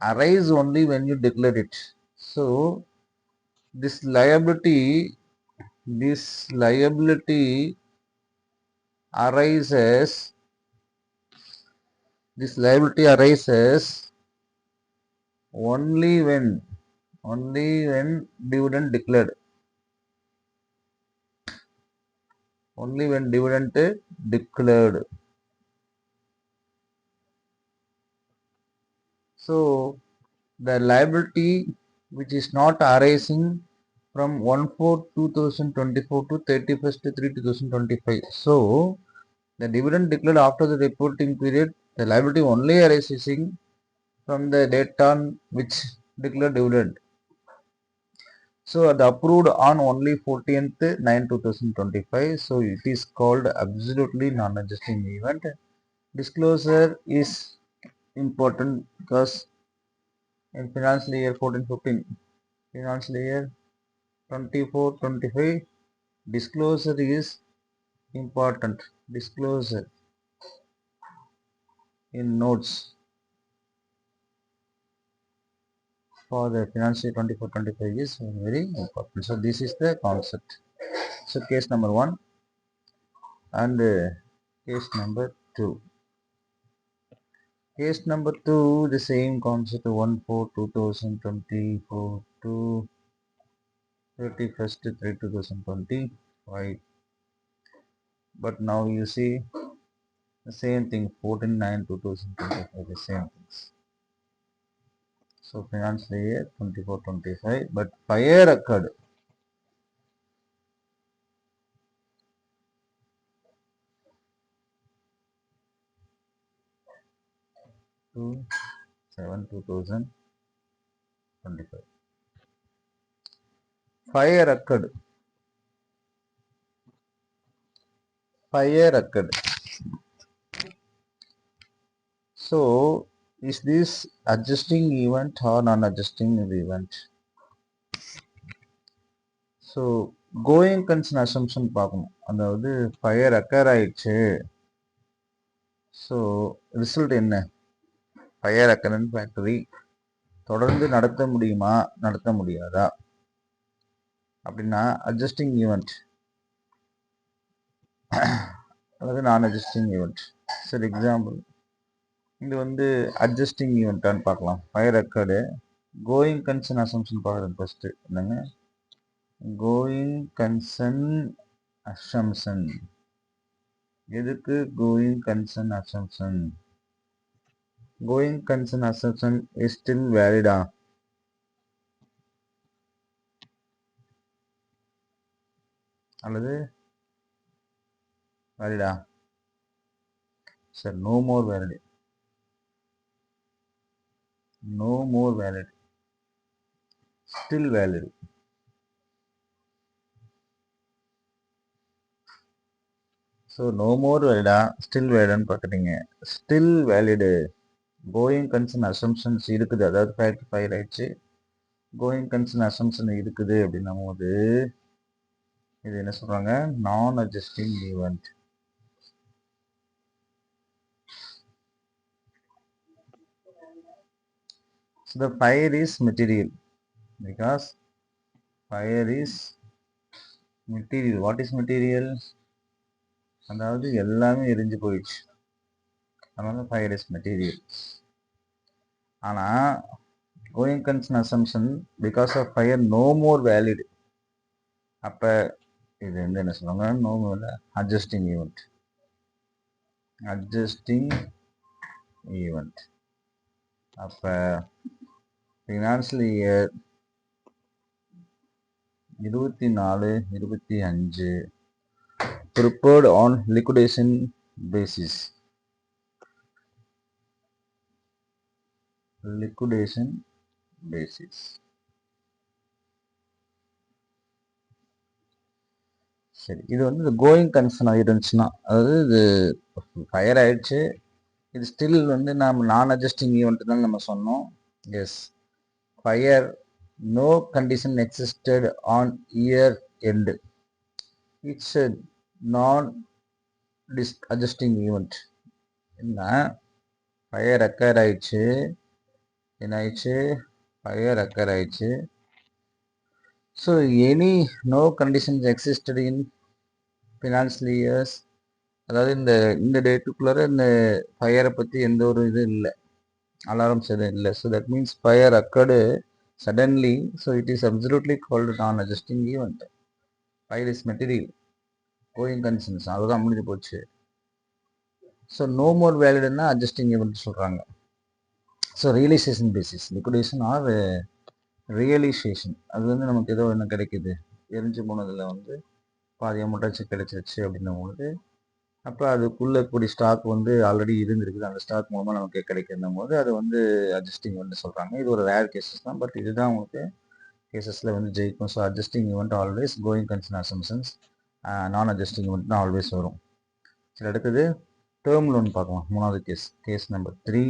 arise only when you declare it. So this liability arises this liability arises only when dividend declared. Only when dividend declared. So the liability which is not arising from 1/4/2024 to 31st/3/2025. So the dividend declared after the reporting period, the liability only arising from the date on which declared dividend. So the approved on only 14/9/2025. So it is called absolutely non-adjusting event. Disclosure is important because in financial year 14/15, financial year 24/25, disclosure is important. Disclosure in notes for the financial year 24/25 is very important. So this is the concept. So case number 1 and case number 2. Case number 2, the same concept, 1/4/2024 to 31st/3/2025. But now you see the same thing, 14/9/2025, the same things. So financial year 24/25, but fire occurred. To 7/2025. Fire occurred. Fire occurred. So is this adjusting event or non-adjusting event? So going concern assumption பார்க்கணும். அதாவது fire occur ஆயிடுச்சு. So result என்ன? Fire Akkaran factory தொடர்ந்து நடத்த முடியுமா, நடத்த முடியாதா அப்படின்னா அட்ஜஸ்டிங் ஈவெண்ட் அதாவது நான் அட்ஜஸ்டிங் ஈவெண்ட். சரி, எக்ஸாம்பிள் இது வந்து அட்ஜஸ்டிங் ஈவெண்ட்டான்னு பார்க்கலாம். Fire occurred going concern assumption பார்க்குறது ஃபஸ்ட்டு என்னங்க, கோயிங் கன்சர்ன் அசம்ஷன். எதுக்கு going concern assumption? Going concern assumption is still வேலிடா? அல்லது வேலிடா? Sir no more valid. No more valid. Still valid. So no more வேலிடா, ஸ்டில் வேலிடான்னு பார்க்குறீங்க. Still valid. Going concern assumptions இருக்குது, அதாவது ஃபேக்ட் ஃபயர் ஆயிடுச்சு, கோயிங் கன்சர்ன் அசம்ஷன் இருக்குது அப்படின்னும் போது இது என்ன சொல்றாங்க, non adjusting event. So the fire is material because fire is material. What is material? அதாவது எல்லாமே எரிஞ்சு போயிடுச்சு, அதனால ஃபயர் இஸ் மெட்டீரியல். ஆனால் going concern assumption because of fire no more valid. அப்போ இது வந்து என்ன சொல்லுவாங்க, no more adjusting event. Adjusting event. அப்போ financial year 24/25 prepared on liquidation basis. Liquidation basis. சரி, இது வந்து கோயிங் கன்சர்ன் ஆகிருந்துச்சுன்னா, அதாவது இது ஃபயர் ஆயிடுச்சு, இது ஸ்டில் வந்து நம்ம நான் அட்ஜஸ்டிங் ஈவெண்ட் தான் நம்ம சொன்னோம். Yes, fire no condition existed on year end, it's non adjusting event. என்ன, ஃபயர் அக்கர் ஆயிடுச்சு, என்ன ஆயிடுச்சு, ஃபயர் அக்கர் ஆயிடுச்சு. So any no conditions existed in financial years, அதாவது இந்த டேட்டுக்குள்ளார இந்த ஃபயரை பற்றி எந்த ஒரு இது இல்லை, அலாரம்ஸ் எதுவும் இல்லை. So that means fire occurred suddenly. So it is absolutely called non adjusting event. Fire is material going concerns, அதுதான் முடிஞ்சு போச்சு. ஸோ நோ மோர் வேலிடுன்னா அட்ஜஸ்டிங் ஈவெண்ட் சொல்கிறாங்க. So realisation basis liquidation or realisation, அது வந்து நமக்கு ஏதோ என்ன கிடைக்குது, எரிஞ்சு போனதில் வந்து பாதி அமௌண்ட்டாச்சு கிடைச்சிருச்சு அப்படின்னும் போது, அப்போ அதுக்குள்ளே கூடிய ஸ்டாக் வந்து ஆல்ரெடி இருந்திருக்குது, அந்த ஸ்டாக் மூலமாக நமக்கு கிடைக்கும் போது அது வந்து அட்ஜஸ்டிங் ஈவெண்ட் சொல்கிறாங்க. இது ஒரு ரேர் கேசஸ் தான், பட் இதுதான் உங்களுக்கு கேசஸில் வந்து ஜெயிக்கும். So adjusting event always going concern assumptions, நான் அட்ஜஸ்டிங் ஈவெண்ட் தான் ஆல்வேஸ் வரும். சரி, அடுத்தது டேர்ம் லோன் பார்க்கலாம். மூணாவது கேஸ் நம்பர் 3,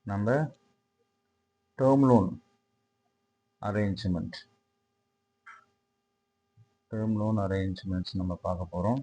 நம்ம term loan arrangement, term loan arrangements நம்ம பார்க்க போகிறோம்.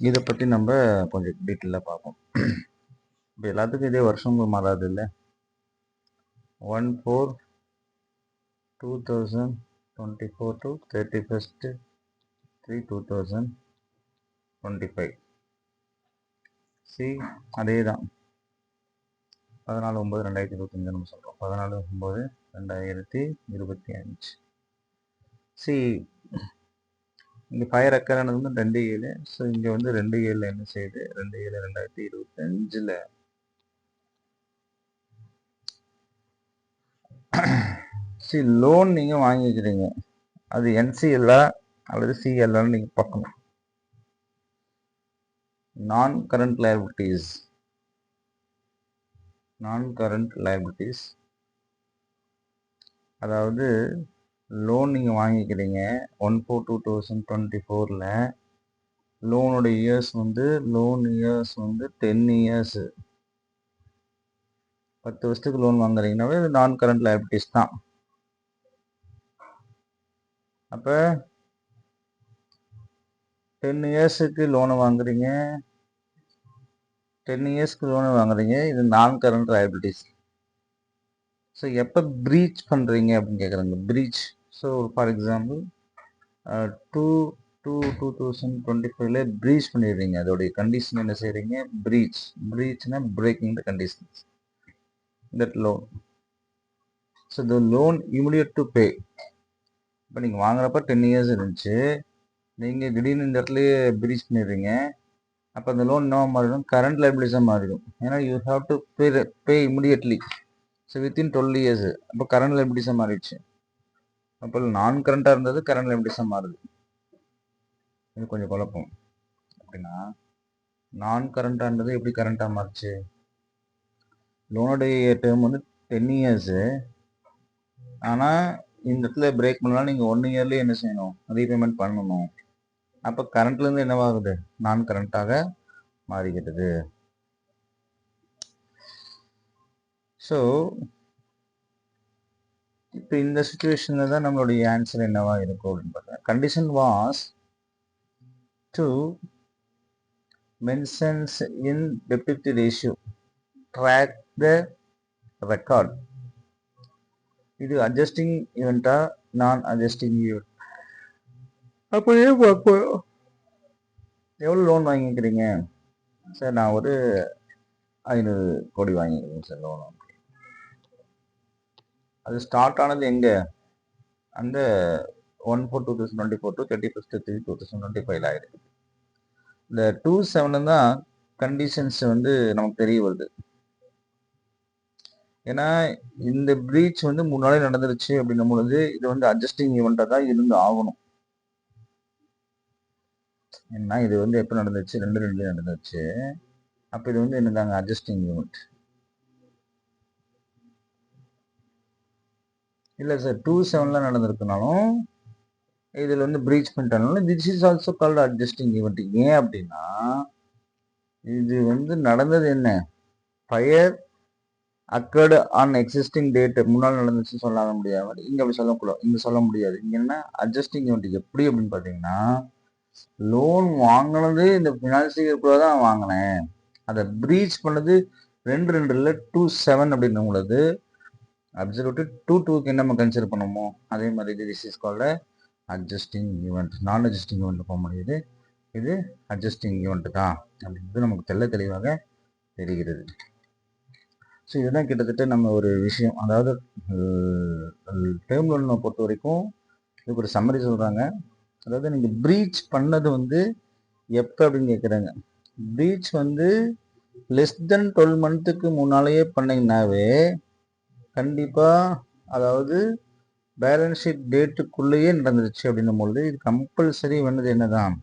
இதை பற்றி நம்ம கொஞ்சம் டீட்டெயிலாக பார்ப்போம். இப்போ எல்லாத்துக்கும் இதே வருஷம் மாறாது இல்லை, 1/4/2024 to 31/3/2025. சி அதே தான், 14/9/2025 நம்ம சொல்கிறோம், 14/9/2025. சி இங்கே ஃபயர் அக்கரானது வந்து 2/7. ஸோ இங்கே வந்து 2/7 என்ன செய்யுது, 2/7/2025 சி லோன் நீங்கள் வாங்கிக்கிறீங்க, அது என்சிஎல்லா அல்லது சிஎல்லான்னு நீங்கள் பார்க்கணும். நான் கரண்ட் லைபிலிட்டிஸ், அதாவது லோன் நீங்கள் வாங்கிக்கிறீங்க 1/4/2024, லோனோட இயர்ஸ் வந்து 10 இயர்ஸ், 10 வருஷத்துக்கு லோன் வாங்குறீங்கன்னாவே இது நான் கரண்ட் லைபிலிட்டிஸ் தான். அப்போ 10 இயர்ஸுக்கு லோனை வாங்குறீங்க, 10 இயர்ஸ்க்கு லோனை வாங்குறீங்க, இது நான் கரண்ட் லைபிலிட்டிஸ். ஸோ எப்போ ப்ரீச் பண்ணுறீங்க அப்படின்னு கேட்குறாங்க, breach. So for example 2025 breach பண்ணிடுறீங்க, அதோடைய கண்டிஷன் என்ன செய்கிறீங்க, ப்ரீச்னா breaking the conditions that loan. So the loan immediate to pay. இப்போ நீங்கள் வாங்குறப்ப 10 இயர்ஸ் இருந்துச்சு, நீங்கள் திடீர்னு இந்த இடத்துலையே ப்ரீச் பண்ணிடுறீங்க, அப்போ அந்த லோன் என்ன மாறிடும், கரண்ட் லைபிலிட்டிஸாக மாறிடும். ஏன்னா you have to pay immediately. So within 12 years அப்போ கரண்ட் லைபிலிட்டிஸாக மாறிடுச்சு. அப்போ நான் கரண்ட்டாக இருந்தது கரண்ட் லைபிலிட்டிஸாக மாறுது. இது கொஞ்சம் குழப்பம். அப்படின்னா நான் கரண்ட்டாக இருந்தது எப்படி கரண்ட்டாக மாறுச்சு, லோனுடைய டேர்ம் வந்து 10 இயர்ஸு, ஆனால் இந்த இடத்துல பிரேக் பண்ணலாம், நீங்கள் 1 இயர்லேயே என்ன செய்யணும், ரீபேமெண்ட் பண்ணணும். அப்போ கரண்ட்லேருந்து என்னவாகுது, நான் கரண்ட்டாக மாறிக்கிட்டது. ஸோ இப்போ இந்த சுச்சுவேஷனில் தான் நம்மளுடைய ஆன்சர் என்னவா இருக்கும் அப்படின்னு பார்த்தா, condition was to mentions in டெப்ட் ரேஷியோ ட்ராக் த ரெக்கார்ட். இது அட்ஜஸ்டிங் ஈவெண்ட்டா நான் அட்ஜஸ்டிங் ஈவெண்ட். அப்படியே பார்ப்போம். எவ்வளோ லோன் வாங்கிக்கிறீங்க சார், நான் ஒரு 500 கோடி வாங்கிக்கிறேன் சார் லோன். அது ஸ்டார்ட் ஆனது எங்கே, அந்த 1/4/2024 to 31/3/2025 ஆயிருக்கு. இந்த 2/7 தான் கண்டிஷன்ஸ் வந்து நமக்கு தெரிய வருது. ஏன்னா இந்த பிரீச் வந்து 3 நாளே நடந்துருச்சு அப்படின்னும் பொழுது இது வந்து அட்ஜஸ்டிங் ஈவெண்ட்டாக தான் இருந்து ஆகணும். ஏன்னா இது வந்து எப்போ நடந்துச்சு, 2/2 நடந்துச்சு. அப்போ இது வந்து என்னதாங்க அட்ஜஸ்டிங் ஈவெண்ட். இல்லை சார் 2/7 நடந்திருக்குனாலும் இதில் வந்து பிரீச் பண்ணிட்டாலும் this is also called adjusting event. ஏன் அப்படின்னா இது வந்து நடந்தது என்ன, fire occurred on existing date, முன்னாள் நடந்துச்சுன்னு சொல்ல முடியாது, இங்கே அப்படி சொல்லக்கூடாது, இங்கே சொல்ல முடியாது. இங்கே என்ன அட்ஜஸ்டிங் ஈவெண்ட் எப்படி அப்படின்னு பார்த்தீங்கன்னா, லோன் வாங்கினது இந்த ஃபினான்சியல் கூட தான் வாங்கினேன், அதை ப்ரீச் பண்ணது ரெண்டுல 2-7 அப்படின்னு உள்ளது. அப்சல்யூட் 2-2க்கு என்ன நம்ம கன்சிடர் பண்ணுமோ அதே மாதிரி this is called adjusting event. நான் அட்ஜஸ்டிங் ஈவெண்ட் போக முடியுது, இது அட்ஜஸ்டிங் ஈவெண்ட் தான் அப்படின்றது நமக்கு தெளிவாக தெரிகிறது. ஸோ இதுதான் கிட்டத்தட்ட நம்ம ஒரு விஷயம், அதாவது டேர்ம் லோனை பொறுத்த வரைக்கும் இதுக்கு ஒரு சம்மரி சொல்கிறாங்க. அதாவது நீங்கள் ப்ரீச் பண்ணது வந்து எப்போ அப்படின்னு கேட்குறாங்க. ப்ரீச் வந்து லெஸ் தென் 12 மந்த்துக்கு முன்னாலேயே பண்ணிங்கனாவே கண்டிப்பாக, அதாவது பேலன்ஸ் ஷீட் டேட்டுக்குள்ளேயே நடந்துருச்சு அப்படின்னும் பொழுது இது கம்பல்சரி வந்தது என்னதான்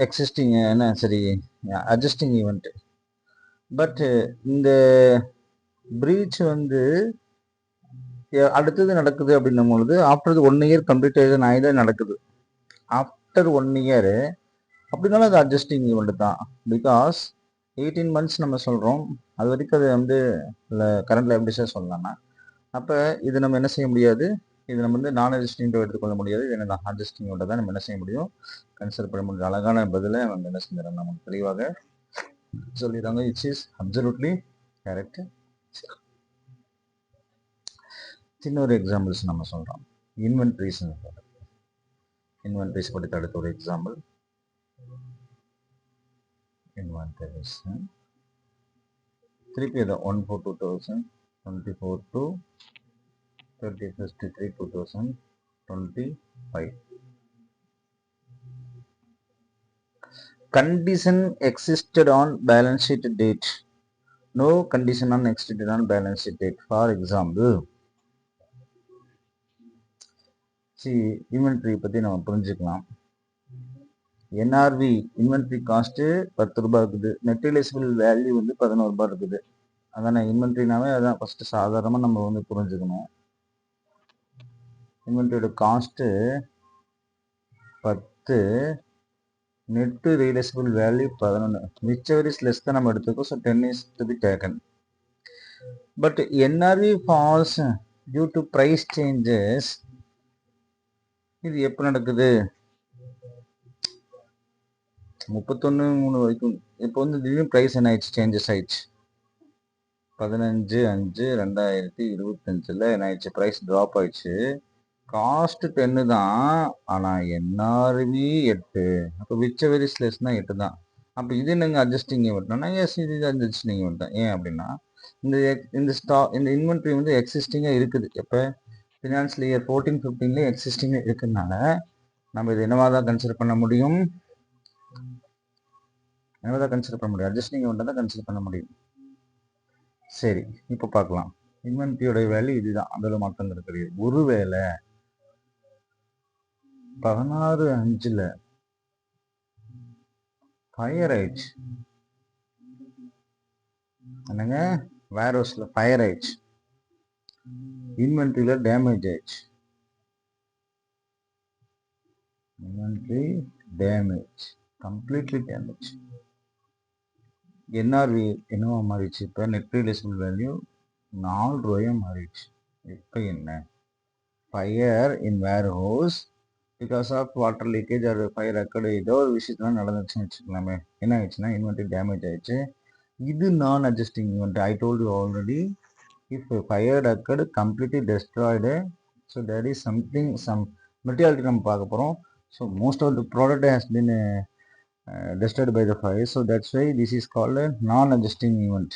எக்ஸிஸ்டிங் என்ன சரி அட்ஜஸ்டிங் ஈவெண்ட். பட் இந்த ப்ரீச் வந்து அடுத்தது நடக்குது அப்படின்னும் பொழுது ஆஃப்டர் 1 இயர் கம்ப்ளீட்டேஷன் ஆகிட நடக்குது. ஆஃப்டர் 1 இயர் அப்படின்னாலும் அது அட்ஜஸ்டிங் ஈவெண்ட் தான். பிகாஸ் 18 மந்த்ஸ் நம்ம சொல்கிறோம், அது வரைக்கும் அது வந்து கரண்ட் லைபிலிட்டிஸாக சொல்லலாம்னா, அப்போ இது நம்ம என்ன செய்ய முடியாது, இது நம்ம வந்து நான் அட்ஜஸ்டிங் எடுத்துக்கொள்ள முடியாது. இது என்ன அட்ஜஸ்டிங் ஈவெண்ட் தான் நம்ம என்ன செய்ய முடியும், கன்சிடர் பண்ண முடியும். அழகான பதிலை நம்ம என்ன செஞ்சிடறோம், நமக்கு தெளிவாக சொல்லிடுறாங்க. It's is absolutely correct. சின்ன ஒரு எக்ஸாம்பிள்ஸ் நம்ம சொல்கிறோம். இன்வென்ட்ரிஸ் படித்த அடுத்த ஒரு எக்ஸாம்பிள். இன்வென்ட்ரிஸ் திருப்பி அதை 1/4/2024 to 31/3/2025. Condition existed on balance sheet date. No condition on existed on balance sheet date. For example, see inventory பத்தி நம்ம புரிஞ்சுக்கலாம். NRV inventory cost 10 ரூபாய் இருக்குது, net realizable value வந்து 11 ரூபாய் இருக்குது. அதான இன்வென்ட்ரினாவே அதான் ஃபர்ஸ்ட் சாதாரணமாக நம்ம வந்து புரிஞ்சுக்கணும். இன்வென்ட்ரியோட cost 10, net realisable value 11, which ever is less than நம்ம எடுத்துக்கோ. So 10 is to be taken. But NRV falls due to price changes. இது எப்போ நடக்குது, 31/3 வரைக்கும். இப்போ வந்து திடீர்னு ப்ரைஸ் என்ன ஆயிடுச்சு, சேஞ்சஸ் ஆயிடுச்சு. 15/5/2025 என்ன ஆயிடுச்சு, ப்ரைஸ் ட்ராப் ஆயிடுச்சு. காஸ்ட் 10 தான், ஆனால் என்ஆர்வி 8. அப்போ விச் எவர் இஸ் லெஸ்னா 8 தான். அப்போ இது என்னங்க அட்ஜஸ்டிங் ஈவெண்ட்னா, எஸ் இது அட்ஜஸ்டிங் ஈவெண்ட் தான். ஏன் அப்படின்னா இந்த இன்வென்ட்ரி வந்து எக்ஸிஸ்டிங்காக இருக்குது. எப்போ ஃபினான்ஷியல் இயர் 14-15 எக்ஸிஸ்டிங்காக இருக்கிறதுனால நம்ம இது என்னவா தான் கன்சிடர் பண்ண முடியும், அட்ஜஸ்டிங் ஈவெண்ட் தான் கன்சிடர் பண்ண முடியும். சரி, இப்போ பார்க்கலாம். இன்வென்ட்ரியோட வேல்யூ இதுதான், அதில் மாற்றங்கள் கிடையாது. ஒருவேளை 16/5 ஃபயர் ஆயிடுச்சு, என்னங்க வேர் ஹவுஸில் ஃபயர் ஆயிடுச்சு, இன்வென்ட்ரியில் டேமேஜ் ஆயிடுச்சு. Inventory damage, completely damage. NRV என்னவா மாறிடுச்சு, இப்போ நெட் ரியலைசபிள் வேல்யூ 4 ரூபாயா மாறிடுச்சு. இப்போ என்ன, fire in warehouse because of water leakage or fire occurred, ஏதோ ஒரு விஷயத்துல நடந்துச்சுன்னு வச்சுக்கலாமே. என்ன ஆயிடுச்சுன்னா இன்வென்ட்ரி டேமேஜ் ஆயிடுச்சு. இது நான் adjusting event. I told you already, if fire occurred completely destroyed, so there is something, some materiality நம்ம பார்க்க போகிறோம். So most of the product has been destroyed by the fire, so that's why this is called a non-adjusting event.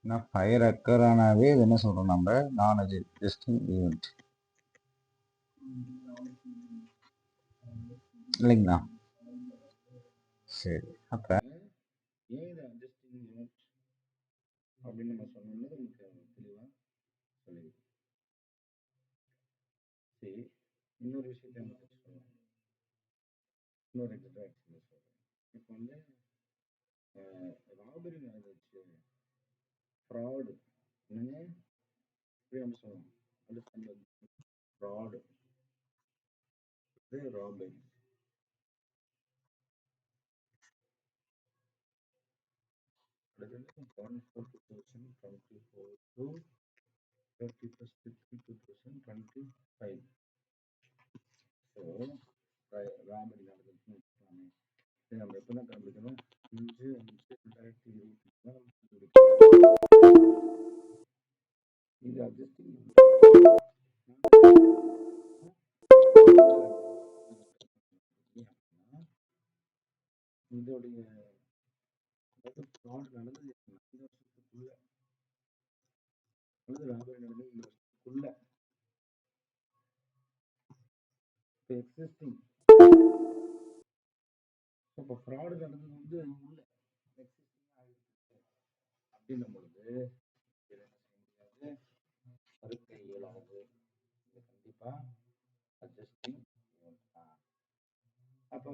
நான் fire occur ஆனாவே இது என்ன சொல்கிறோம் நம்ம, நான் adjusting event இல்லைங்களா. சரி, அப்போ ஏன் இது அட்ஜஸ்டிங் ஈவெண்ட் அப்படின்னு நம்ம சொன்னோம்னா நமக்கு தெளிவாக சொல்லிடுது. சரி, இன்னொரு விஷயத்தை நம்ம சொல்லலாம். இன்னொரு எக்ஸாம்பிள் சொல்கிறேன். இப்போ வந்து ராபரி நடந்துச்சு, ஃப்ராடு, என்னங்க இப்படி நம்ம சொல்லலாம். அண்டர்ஸ்டாண்ட், ஃப்ராடு இது ராபரி. அடுத்தது 1/4/2024 to 31/3/2025. ஸோ ராபரி நடந்துச்சுன்னு வச்சுக்கலாமே. இது நம்ம எப்போ தான் கண்டுபிடிக்கணும், 5/5/2025 இது adjusting இதோடைய fraud நடந்தது இந்த வருஷத்துக்குள்ள ராபரி நடந்தது இந்த வருஷத்துக்குள்ள எக்ஸிஸ்டிங் இப்போ ஃப்ராடு நடந்தது வந்து உள்ள எக்ஸிஸ்டிங் ஆகிருக்கு அப்படின்னும் பொழுது இதை என்ன செய்ய முடியாது தடுக்க இயலாது இது கண்டிப்பா அட்ஜஸ்டிங் தான் அப்போ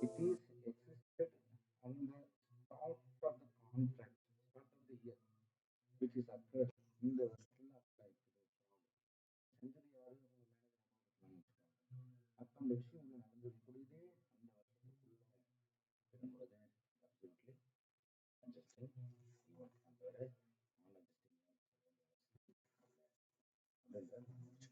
it is existed on the start of the contract start of the year which is occurred in the வருஷத்துல apply செஞ்சது யாரு அப்போ அந்த விஷயம் வந்து நடந்தது புரியுதே அந்த வருஷத்துக்குள்ள பொழுது absolutely adjusting event அந்த non adjusting event